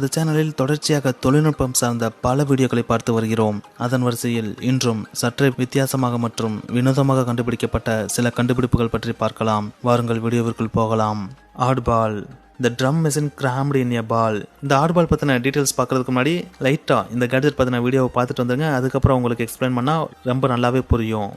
இந்த சேனலில் தொடர்ச்சியாக தொழில்நுட்பம் சார்ந்த பல வீடியோக்களை பார்த்து வருகிறோம். அதன் வரிசையில் இன்றும் சற்றே வித்தியாசமாக மற்றும் வினோதமாக கண்டுபிடிக்கப்பட்ட சில கண்டுபிடிப்புகள் பற்றி பார்க்கலாம். வாருங்கள் வீடியோவிற்குள் போகலாம். ஆட்பால், The drum machine crammed in a ball. இந்த ஆட்பால் பற்றின டீட்டெயில்ஸ் பார்க்கறதுக்கு முன்னாடி லைட்டாக இந்த கேட்ஜெட் பற்றின வீடியோவை பார்த்துட்டு வந்துருங்க. அதுக்கப்புறம் உங்களுக்கு எக்ஸ்பிளைன் பண்ணால் ரொம்ப நல்லாவே புரியும்.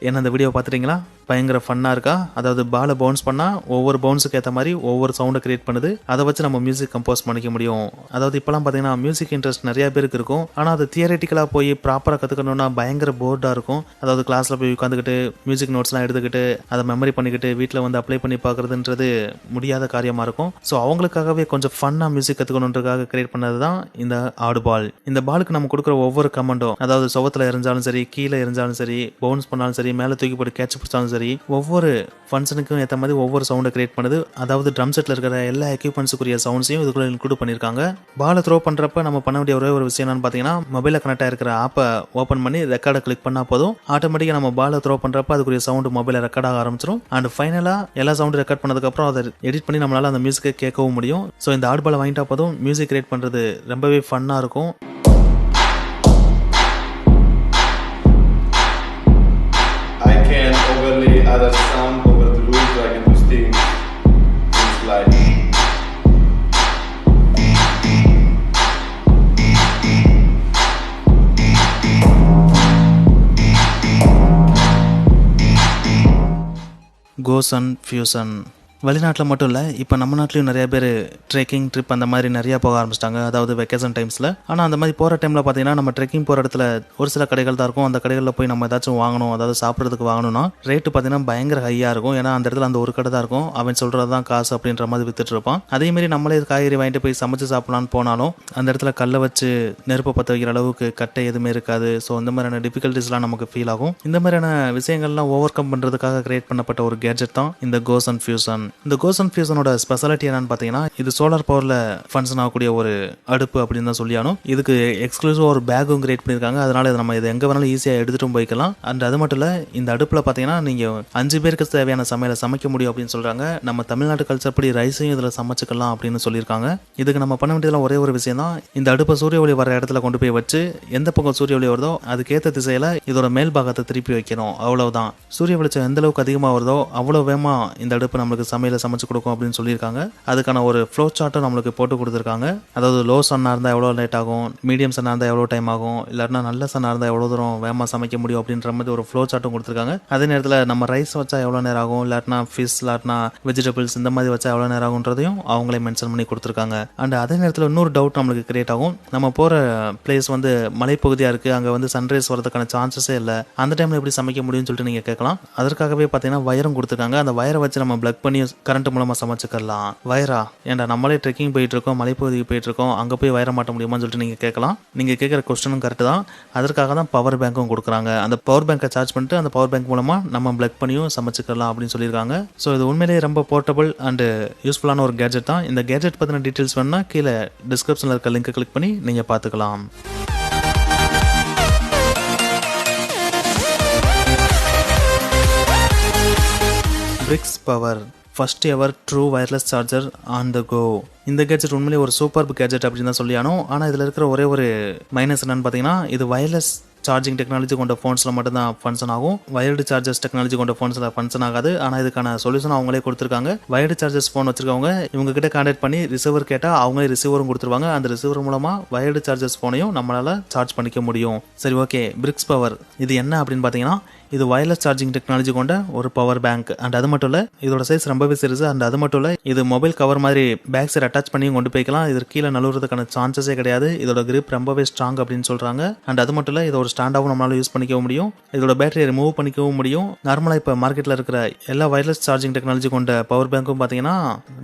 என்ன அந்த வீடியோ பார்த்துட்டீங்களா? பயங்கர ஃபன்னாக இருக்கா? அதாவது பாலை பவுன்ஸ் பண்ணால் ஒவ்வொரு பவுன்ஸுக்கு ஏற்ற மாதிரி ஒவ்வொரு சவுண்டை கிரியேட் பண்ணுது. அதை வச்சு நம்ம மியூசிக் கம்போஸ் பண்ணிக்க முடியும். அதாவது இப்போலாம் பார்த்தீங்கன்னா மியூசிக் இன்ட்ரெஸ்ட் நிறைய பேருக்கு இருக்கும். ஆனால் அது தியரட்டிக்கலாக போய் ப்ராப்பராக கற்றுக்கணுன்னா பயங்கர போர்டாக இருக்கும். அதாவது கிளாஸில் போய் உட்காந்துக்கிட்டு மியூசிக் நோட்ஸ்லாம் எடுத்துக்கிட்டு அதை மெமரி பண்ணிக்கிட்டு வீட்டில் வந்து அப்ளை பண்ணி பார்க்குறதுன்றது முடியாத காரியமாக இருக்கும். ஸோ அவங்களுக்காகவே கொஞ்சம் ஃபன்னாக மியூசிக் கற்றுக்கணுன்றதுக்காக கிரியேட் பண்ணது தான் இந்த ஆடுபால். இந்த பாலுக்கு நம்ம கொடுக்குற ஒவ்வொரு கமெண்டும், அதாவது சுவத்தில் எரிஞ்சாலும் சரி, கீழே எரிஞ்சாலும் சரி, பவுன்ஸ் பண்ணாலும் சரி, மேலே தூக்கி போட்டு கேட்ச் பிடிச்சாலும் சரி, ஒவ்வொரு ஃபங்க்ஷனுக்கும் ஏற்ற மாதிரி ஒவ்வொரு சவுண்டை கிரியேட் பண்ணுது. அதாவது ட்ரம் செட்டில் இருக்கிற எல்லா எக்யூப்மெண்ட்ஸுக்குரிய சவுண்ட்ஸையும் இதுக்குள்ள இன்க்ளூட் பண்ணியிருக்காங்க. பாலை த்ரோ பண்ணுறப்ப நம்ம பண்ண வேண்டிய ஒரே ஒரு விஷயம் என்னன்னு பார்த்தீங்கன்னா, மொபைலில் கனெக்ட் ஆகிருக்கிற ஆப்பை ஓப்பன் பண்ணி ரெக்கார்டை கிளிக் பண்ணால் போதும். ஆட்டோமேட்டிக்காக நம்ம பாலை த்ரோ பண்ணுறப்ப அதுக்குரிய சவுண்டு மொபைலில் ரெக்கார்ட் ஆக ஆரம்பிச்சிடும். அண்ட் ஃபைனலாக எல்லா சவுண்டும் ரெக்கார்ட் பண்ணதுக்கப்புறம் அதை எடிட் பண்ணி நம்மளால் அந்த மியூசிக்கை கேட்கவும் முடியும். ஸோ இந்த ஆட்பாலை வாங்கிட்டா போதும் மியூசிக் கிரியேட் பண்ணுறது ரொம்பவே ஃபன்னாக இருக்கும். Add a sound over the loop so I can do things like Gosson fusion. வெளிநாட்டில் மட்டும் இல்லை, இப்போ நம்ம நாட்டிலையும் நிறைய பேர் ட்ரெக்கிங் ட்ரிப் அந்த மாதிரி நிறையா போக ஆரம்பிச்சிட்டாங்க. அதாவது வெக்கேஷன் டைம்ஸில். ஆனால் அந்த மாதிரி போகிற டைமில் பார்த்தீங்கன்னா நம்ம ட்ரெக்கிங் போகிற இடத்துல ஒரு சில கடைகள் தான் இருக்கும். அந்த கடைகளில் போய் நம்ம ஏதாச்சும் வாங்கணும், அதாவது சாப்பிட்றதுக்கு வாங்கணும்னா ரேட்டு பார்த்தீங்கன்னா பயங்கர ஹையாக இருக்கும். ஏன்னா அந்த இடத்துல அந்த ஒரு கடை தான் இருக்கும், அவன் சொல்கிறது தான் காசு அப்படின்ற மாதிரி வித்துட்டு இருப்பான். அதேமாரி நம்மளே காய்கறி வாங்கிட்டு போய் சமைச்சு சாப்பிடலான்னு போனாலும் அந்த இடத்துல கல்லை வச்சு நெருப்பை பற்ற வைக்கிற அளவுக்கு கட்டை எதுவுமே இருக்காது. ஸோ இந்த மாதிரியான டிஃபிகல்ட்டிஸ்லாம் நமக்கு ஃபீல் ஆகும். இந்த மாதிரியான விஷயங்கள்லாம் ஓவர் கம் பண்ணுறதுக்காக கிரியேட் பண்ணப்பட்ட ஒரு கேட்ஜெட் தான் இந்த கோசன் ஃபியூசன். இந்த கோசன் ஃபியூசனோட ஸ்பெஷாலிட்டி என்னன்னு பார்த்தீங்கன்னா, இது சோலார் பவரில் ஃபங்க்ஷன் ஆகக்கூடிய ஒரு அடுப்பு அப்படின்னு தான் சொல்லியானும். இதுக்கு எக்ஸ்க்ளூசிவாக ஒரு பேக்கும் கிரியேட் பண்ணியிருக்காங்க. அதனால நம்ம இதை எங்கே வேணாலும் ஈஸியாக எடுத்துகிட்டும் போய்க்கலாம். அண்ட் அது மட்டும் இல்லை, இந்த அடுப்பில் பார்த்தீங்கன்னா நீங்கள் 5 பேருக்கு தேவையான சமையலை சமைக்க முடியும் அப்படின்னு சொல்கிறாங்க. நம்ம தமிழ்நாட்டு கல்ச்சர் படி ரைஸையும் இதில் சமைச்சிக்கலாம் அப்படின்னு சொல்லியிருக்காங்க. இதுக்கு நம்ம பண்ண வேண்டியதெல்லாம் ஒரே ஒரு விஷயம் தான், இந்த அடுப்பை சூரிய ஒளி வர இடத்துல கொண்டு போய் வச்சு எந்த பக்கம் சூரிய ஒளி வருதோ அதுக்கேற்ற திசையில் இதோட மேல் பாகத்தை திருப்பி வைக்கணும். அவ்வளவுதான். சூரிய வெளிச்சம் எந்த அளவுக்கு அதிகமாக வருதோ அவ்வளோ வேகமாக இந்த அடுப்பு நம்மளுக்கு சமையலை சமைச்சு கொடுக்கும் அப்படின்னு சொல்லியிருக்காங்க. அதுக்கான ஒரு ஃப்ளோ சார்ட்டும் நம்மளுக்கு போட்டு கொடுத்துருக்காங்க. அதாவது லோ சன்னாக இருந்தால் எவ்வளோ லேட் ஆகும், மீடியம் சன்னாக இருந்தால் எவ்வளோ டைம் ஆகும், இல்லைன்னா நல்ல சன்னாக இருந்தால் எவ்வளோ தூரம் வேகமாக சமைக்க முடியும் அப்படின்ற மாதிரி ஒரு ஃப்ளோ சார்ட்டும் கொடுத்துருக்காங்க. அதே நேரத்தில் நம்ம ரைஸ் வச்சா எவ்வளோ நேரம் ஆகும், இல்லாட்டினா ஃபிஷ், இல்லாட்டினா வெஜிடபிள்ஸ் இந்த மாதிரி வச்சா எவ்வளோ நேரம் ஆகுன்றதையும் அவங்களே மென்ஷன் பண்ணி கொடுத்துருக்காங்க. அண்ட் அதே நேரத்தில் இன்னொரு டவுட் நம்மளுக்கு கிரியேட் ஆகும். நம்ம போகிற பிளேஸ் வந்து மலைப்பகுதியாக இருக்குது, அங்கே வந்து சன்ரைஸ் வரதுக்கான சான்சஸே இல்லை. அந்த டைமில் எப்படி சமைக்க முடியும்னு சொல்லிட்டு நீங்கள் கேட்கலாம். அதற்காகவே பார்த்தீங்கன்னா வயரும் கொடுத்துருக்காங்க. அந்த வயரை வச்சு நம்ம பிளக் பண்ணி கரண்ட் மூலமாக சமைச்சுக்கலாம். வயரா ஏன்டா, நம்மளே ட்ரெக்கிங் போயிட்டு இருக்கோம், மலைப்பகுதிக்கு போயிட்டு இருக்கோம், அங்கே போய் வயர மாட்ட முடியுமான்னு சொல்லிட்டு நீங்கள் கேட்கலாம். நீங்கள் கேட்குற கொஸ்டினும் கரெக்டு தான். அதற்காக தான் பவர் பேங்க்கும் கொடுக்குறாங்க. அந்த பவர் பேங்கை சார்ஜ் பண்ணிட்டு அந்த பவர் பேங்க் மூலமாக நம்ம பிளக் பண்ணியும் சமைச்சுக்கலாம் அப்படின்னு சொல்லியிருக்காங்க. ஸோ இது உண்மையிலேயே ரொம்ப போர்ட்டபிள் அண்டு யூஸ்ஃபுல்லான ஒரு கேட்ஜெட் தான். இந்த கேட்ஜெட் பற்றின டீட்டெயில்ஸ் வேணும்னா கீழே டிஸ்கிரிப்ஷனில் இருக்க லிங்கை கிளிக் பண்ணி நீங்கள் பார்த்துக்கலாம். Bricks power, first ever true wireless charger on the go. இந்த கேட்ஜெட் உண்மையிலே ஒரு சூப்பர் கேட்ஜெட் அப்படின்னு தான் சொல்லியானோம். ஆனால் இதில் இருக்கிற ஒரே ஒரு மைனஸ் என்னன்னு பார்த்தீங்கன்னா, இது வயர்லெஸ் சார்ஜிங் டெக்னாலஜி கொண்ட ஃபோன்ஸில் மட்டும்தான் ஃபங்க்ஷன் ஆகும். வயர்டு சார்ஜர்ஸ் டெக்னாலஜி கொண்ட ஃபோன்ஸில் ஃபங்க்ஷன் ஆகாது. ஆனால் இதுக்கான சொல்யூஷன் அவங்களே கொடுத்துருக்காங்க. வயர்டு சார்ஜர்ஸ் ஃபோன் வச்சிருக்கவங்க இவங்க கிட்ட கான்டாக்ட் பண்ணி ரிசீவர் கேட்டால் அவங்களே ரிசீவரும் கொடுத்துருவாங்க. அந்த ரிசீவர் மூலமாக வயர்டு சார்ஜர்ஸ் ஃபோனையும் நம்மளால் சார்ஜ் பண்ணிக்க முடியும். சரி, ஓகே. பிரிக்ஸ் பவர் இது என்ன அப்படின்னு பார்த்தீங்கன்னா, இது வயர்லெஸ் சார்ஜிங் டெக்னாலஜி கொண்ட ஒரு பவர் பேங்க். அண்ட் அது மட்டும் இல்லை, இதோட சைஸ் ரொம்பவே சிறுசு. அண்ட் அது மட்டும் இல்லை, இது மொபைல் கவர் மாதிரி பேக் சைடு அட்டாச் பண்ணியும் கொண்டு போய்க்கலாம். இது கீழே நழுவுறதுக்கான சான்சஸே கிடையாது. இதோட கிரிப் ரொம்பவே ஸ்ட்ராங் அப்படின்னு சொல்றாங்க. அண்ட் அது மட்டும் இல்லை, இதை ஒரு ஸ்டாண்டாகவும் நம்மளால யூஸ் பண்ணிக்கவும் முடியும். இதோட பேட்டரியை ரிமூவ் பண்ணிக்கவும் முடியும். நார்மலாக இப்போ மார்க்கெட்டில் இருக்கிற எல்லா வயர்லெஸ் சார்ஜிங் டெக்னாலஜி கொண்ட பவர் பேங்க்கும் பார்த்தீங்கன்னா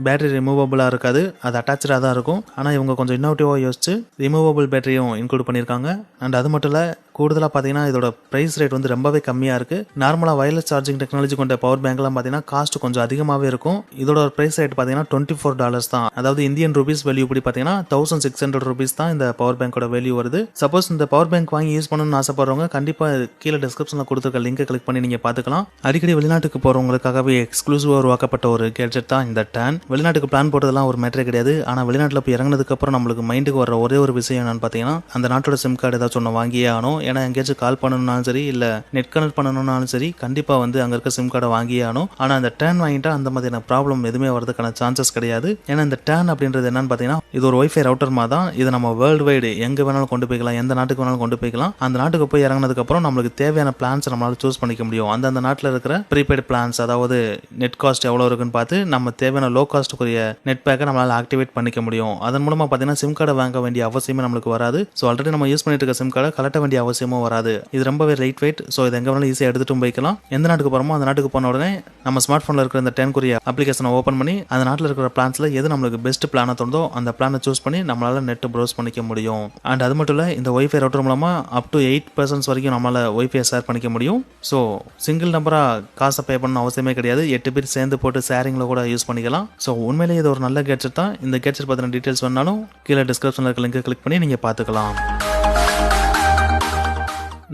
பேட்டரி ரிமூவபிளாக இருக்காது, அது அட்டாச்சாக தான் இருக்கும். ஆனால் இவங்க கொஞ்சம் இன்னோவேட்டிவாக யோசிச்சு ரிமூவபிள் பேட்டரியும் இன்க்ளூட் பண்ணியிருக்காங்க. அண்ட் அது மட்டும் இல்லை, கூடுதலாக பார்த்தீங்கன்னா இதோட ப்ரைஸ் ரேட் வந்து ரொம்பவே கம்மியாக இருக்குது. நார்மலாக வயர்லெஸ் சார்ஜிங் டெக்னாலஜி கொண்ட பவர் பேங்க்லாம் பார்த்தீங்கன்னா காஸ்ட் கொஞ்சம் அதிகமாகவே இருக்கும். இதோட ப்ரைஸ் ரேட் பார்த்தீங்கன்னா $24 தான். அதாவது இந்தியன் ரூபீஸ் வேல்யூ படி பார்த்தீங்கன்னா ₹1600 தான் இந்த பவர் பேங்கோட வேல்யூ வருது. சப்போஸ் இந்த பவர் பேங்க் வாங்கி யூஸ் பண்ணணும்னு ஆசைப்படுறவங்க கண்டிப்பாக கீழே டிஸ்கிரிப்ஷனில் கொடுத்துருக்க லிங்கை கிளிக் பண்ணி நீங்கள் பார்த்துக்கலாம். அடிக்கடி வெளிநாட்டுக்கு போகிறவங்களுக்காகவே எக்ஸ்க்ளூசிவாக உருவாக்கப்பட்ட ஒரு கேட்ஜெட் தான் இந்த டேன். வெளிநாட்டுக்கு பிளான் போட்டதெல்லாம் ஒரு மேட்டரே கிடையாது. ஆனால் வெளிநாட்டில் போய் இறங்கினதுக்கப்புறம் நம்மளுக்கு மைண்டுக்கு வர ஒரே ஒரு விஷயம் என்னன்னு பார்த்தீங்கன்னா, அந்த நாட்டோட சிம் கார்டு ஏதாச்சும் ஒன்று வாங்கியே ஆகணும். ஏன்னா எங்கேயாச்சும் கால் பண்ணணும்னாலும் சரி, இல்லை நெட் கனெக்ட் பண்ணணும்னாலும் சரி, கண்டிப்பாக வந்து அங்கே இருக்க சிம் கார்டை வாங்கியே ஆகணும். ஆனால் அந்த டேன் வாங்கிட்டா அந்த மாதிரியான ப்ராப்ளம் எதுவுமே வரதுக்கான சான்சஸ் கிடையாது. ஏன்னா இந்த டேன் அப்படின்றது என்னன்னு பார்த்தீங்கன்னா, இது ஒரு வைஃபை ரவுட்டர் மாதிரி தான். இதை நம்ம வேர்ல்டு வைடு எங்கே வேணாலும் கொண்டு போய்க்கலாம், எந்த நாட்டுக்கு வேணாலும் கொண்டு போய்க்கலாம். அந்த நாட்டுக்கு போய் இறங்கினதுக்கப்புறம் நம்மளுக்கு தேவையான பிளான்ஸ் நம்மளால சூஸ் பண்ணிக்க முடியும். அந்த நாட்டில் இருக்கிற ப்ரீபெய்டு பிளான்ஸ், அதாவது நெட் காஸ்ட் எவ்வளோ இருக்குன்னு பார்த்து நம்ம தேவையான லோ காஸ்ட்டுக்குரிய நெட் பேக்கை நம்மளால் ஆக்டிவேட் பண்ணிக்க முடியும். அதன் மூலமாக பார்த்தீங்கன்னா சிம் கார்டை வாங்க வேண்டிய அவசியமே நம்மளுக்கு வராது. ஸோ ஆல்ரெடி நம்ம யூஸ் பண்ணிட்டு இருக்க சிம் கார்டை கலட்ட வேண்டிய அவசியமும் வராது. இது ரொம்பவே லைட் வெயிட். ஸோ இது எங்கே வேணாலும் ஈஸியாக எடுத்துகிட்டு போய்க்கலாம். எந்த நாட்டுக்கு போகிறோமோ அந்த நாட்டுக்கு போன உடனே நம்ம ஸ்மார்ட் ஃபோனில் இருக்கிற இந்த டென்குரிய அப்ளிகேஷனை ஓப்பன் பண்ணி அந்த நாட்டில் இருக்கிற பிளான்ஸில் எது நம்மளுக்கு பெஸ்ட் பிளானை தோணுதோ அந்த பிளானை சூஸ் பண்ணி நம்மளால் நெட் ப்ரௌஸ் பண்ணிக்க முடியும். அண்ட் அது மட்டும் இல்லை, இந்த ஒய்ஃபை ரவுட்டர் மூலமாக அப் டு 8% வரைக்கும் நம்மளால் ஒய்ஃபை ஷேர் பண்ணிக்க முடியும். ஸோ சிங்கிள் நம்பராக காசை பே பண்ணணும் அவசியமே கிடையாது. 8 பேர் சேர்ந்து போட்டு ஷேரிங்கில் கூட யூஸ் பண்ணிக்கலாம். ஸோ உண்மையிலேயே இது ஒரு நல்ல கேட்ஜெட் தான். இந்த கேட்ஜெட் பற்றின டீட்டெயில்ஸ் வேணாலும் கீழே டிஸ்கிரிப்ஷனில் இருக்க லிங்கை கிளிக் பண்ணி நீங்கள் பார்த்துக்கலாம்.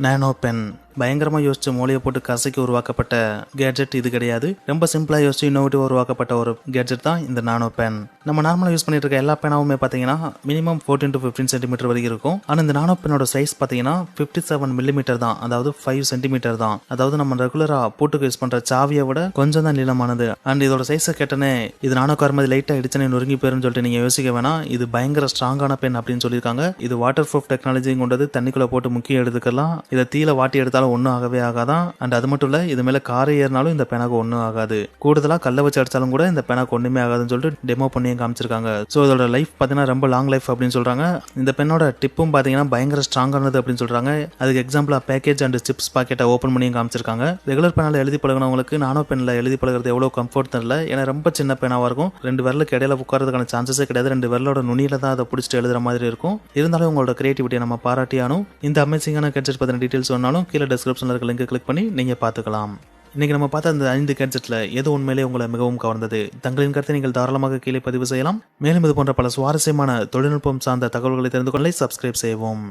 நானோ பென் பயங்கரமாக யோசிச்சு மூளையை போட்டு கசைக்கு உருவாக்கப்பட்ட கேட்ஜெட் இது கிடையாது. ரொம்ப சிம்பிளாக யோசிச்சு இன்னோவேட்டிவ் உருவாக்கப்பட்ட ஒரு கேட்ஜெட் தான் இந்த நானோ பென். நம்ம நார்மலாக யூஸ் பண்ணிட்டு இருக்க எல்லா பேனாவுமே பார்த்தீங்கன்னா மினிமம் 14 to 15 சென்டிமீட்டர் வரைக்கும் இருக்கும். ஆனால் இந்த நானோ பெனோட சைஸ் பார்த்தீங்கன்னா 57 மில்லிமீட்டர் தான், அதாவது 5 சென்டிமீட்டர் தான். அதாவது நம்ம ரெகுலராக போட்டுக்கு யூஸ் பண்ணுற சாவியை விட கொஞ்சம் தான் நீளமானது. அண்ட் இதோட சைஸை கேட்டனே இது நானோ கார் மாதிரி லைட்டாக இடிச்சனே நொறுங்கி போயிருன்னு சொல்லிட்டு நீங்கள் யோசிக்க வேணாம். இது பயங்கர ஸ்ட்ராங்கான பென் அப்படின்னு சொல்லியிருக்காங்க. இது வாட்டர் ப்ரூஃப் டெக்னாலஜி கொண்டது, தண்ணிக்குள்ளே போட்டு முக்கிய எடுத்துக்கலாம். இதை தீல வாட்டி எடுத்தாலும் ஒன்றும் ஆகவே ஆகாதான். அண்ட் அது மட்டும் இல்லை, இது மேலே காரை ஏறினாலும் இந்த பேனாக்கு ஒன்றும் ஆகாது. கூடுதலாக கல்லை வச்சு அடித்தாலும் கூட இந்த பேனாக்கு ஒன்றுமே ஆகாதுன்னு சொல்லிட்டு டெமோ பண்ணியும் காமிச்சிருக்காங்க. ஸோ இதோட லைஃப் பார்த்தீங்கன்னா ரொம்ப லாங் லைஃப் அப்படின்னு சொல்கிறாங்க. இந்த பெண்ணோட டிப்பும் பார்த்தீங்கன்னா பயங்கர ஸ்ட்ராங்கானது அப்படின்னு சொல்கிறாங்க. அதுக்கு எக்ஸாம்பிளாக பேக்கேஜ் அண்ட் சிப்ஸ் பாக்கெட்டை ஓப்பன் பண்ணியும் காமிச்சிருக்காங்க. ரெகுலர் பேனால் எழுதி பழகினவங்களுக்கு நானோ பெனில் எழுதி பழகிறது எவ்வளோ கம்ஃபர்ட் தெரியல. ஏன்னா ரொம்ப சின்ன பேனாவாக இருக்கும். 2 விரலுக்கு இடையில உட்காரதுக்கான சான்சஸே கிடையாது. 2 விரலோட நுனியில தான் அதை பிடிச்சிட்டு எழுதுற மாதிரி இருக்கும். இருந்தாலும் உங்களோட கிரியேட்டிவிட்டியை நம்ம பாராட்டியானும். இந்த அமேசிங்கான கேட்ஜெட் பற்றின டீட்டெயில்ஸ் வேணாலும் கீழே டிஸ்கிரிப்ஷனில் இருக்க லிங்கை கிளிக் பண்ணி நீங்கள் பார்த்துக்கலாம். இன்னைக்கு நம்ம பார்த்த அந்த 5 கேட்ஜெட்டில் எது உண்மையிலே உங்களை மிகவும் கவர்ந்தது? தங்களின் கருத்தை நீங்கள் தாராளமாக கீழே பதிவு செய்யலாம். மேலும் இது போன்ற பல சுவாரஸ்யமான தொழில்நுட்பம் சார்ந்த தகவல்களை தெரிந்து கொள்ள சப்ஸ்கிரைப் செய்வோம்.